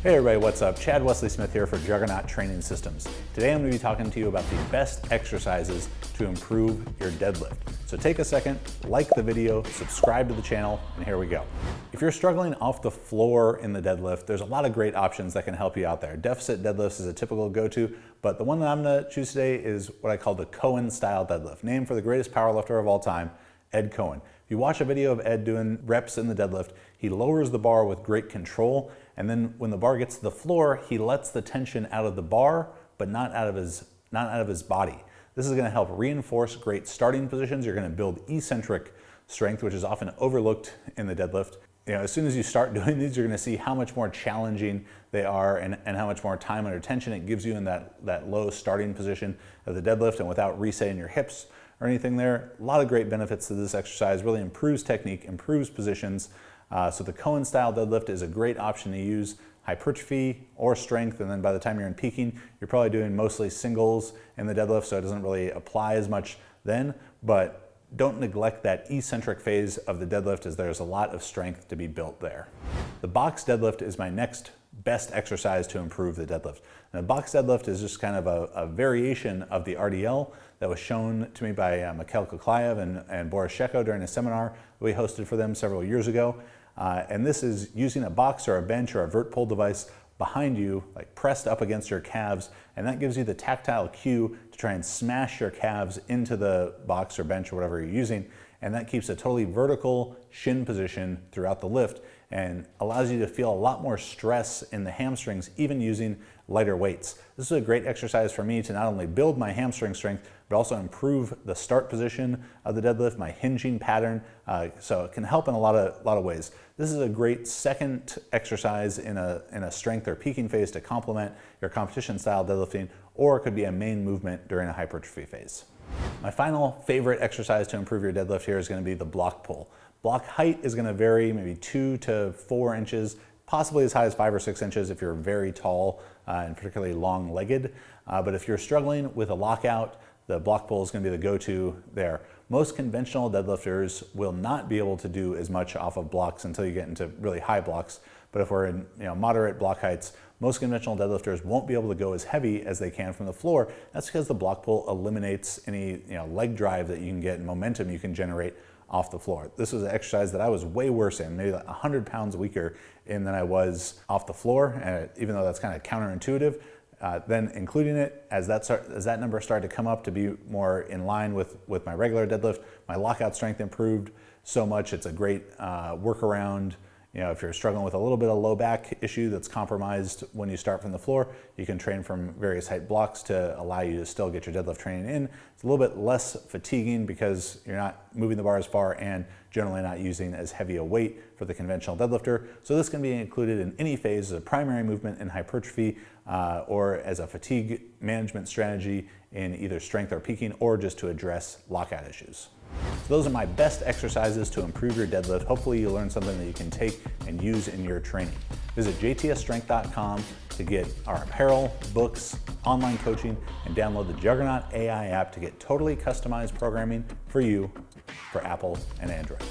Hey everybody, what's up? Chad Wesley Smith here for Juggernaut Training Systems. Today I'm going to be talking to you about the best exercises to improve your deadlift. So take a second, like the video, subscribe to the channel, and here we go. If you're struggling off the floor in the deadlift, there's a lot of great options that can help you out there. Deficit deadlifts is a typical go-to, but the one that I'm going to choose today is what I call the Coan Style Deadlift, named for the greatest powerlifter of all time, Ed Coan. If you watch a video of Ed doing reps in the deadlift, he lowers the bar with great control, and then when the bar gets to the floor, he lets the tension out of the bar, but not out of his body. This is going to help reinforce great starting positions. You're going to build eccentric strength, which is often overlooked in the deadlift. You know, as soon as you start doing these, you're going to see how much more challenging they are and how much more time under tension it gives you in that low starting position of the deadlift, and without resetting your hips or anything there. A lot of great benefits to this exercise. Really improves technique, improves positions. So the Cohen Style Deadlift is a great option to use. Hypertrophy or strength, and then by the time you're in peaking, you're probably doing mostly singles in the deadlift, so it doesn't really apply as much then, but don't neglect that eccentric phase of the deadlift, as there's a lot of strength to be built there. The box deadlift is my next best exercise to improve the deadlift. And the box deadlift is just kind of a variation of the RDL that was shown to me by Mikhail Kuklayev and Boris Sheko during a seminar that we hosted for them several years ago. And this is using a box or a bench or a vert pull device behind you, like pressed up against your calves, and that gives you the tactile cue to try and smash your calves into the box or bench or whatever you're using, and that keeps a totally vertical shin position throughout the lift and allows you to feel a lot more stress in the hamstrings, even using lighter weights. This is a great exercise for me to not only build my hamstring strength, but also improve the start position of the deadlift, my hinging pattern, so it can help in a lot of ways. This is a great second exercise in a strength or peaking phase to complement your competition style deadlifting, or it could be a main movement during a hypertrophy phase. My final favorite exercise to improve your deadlift here is going to be the block pull. Block height is going to vary maybe 2 to 4 inches, possibly as high as 5 or 6 inches if you're very tall and particularly long-legged. But if you're struggling with a lockout, the block pull is going to be the go-to there. Most conventional deadlifters will not be able to do as much off of blocks until you get into really high blocks. But if we're in moderate block heights, most conventional deadlifters won't be able to go as heavy as they can from the floor. That's because the block pull eliminates any leg drive that you can get and momentum you can generate off the floor. This was an exercise that I was way worse in, maybe like 100 pounds weaker in than I was off the floor, and even though that's kind of counterintuitive, then including it, as that number started to come up to be more in line with my regular deadlift, my lockout strength improved so much. It's a great workaround. If you're struggling with a little bit of low back issue that's compromised when you start from the floor, you can train from various height blocks to allow you to still get your deadlift training in. It's a little bit less fatiguing because you're not moving the bar as far and generally not using as heavy a weight for the conventional deadlifter. So this can be included in any phase as a primary movement in hypertrophy or as a fatigue management strategy in either strength or peaking, or just to address lockout issues. So those are my best exercises to improve your deadlift. Hopefully you learned something that you can take and use in your training. Visit jtsstrength.com to get our apparel, books, online coaching, and download the Juggernaut AI app to get totally customized programming for you for Apple and Android.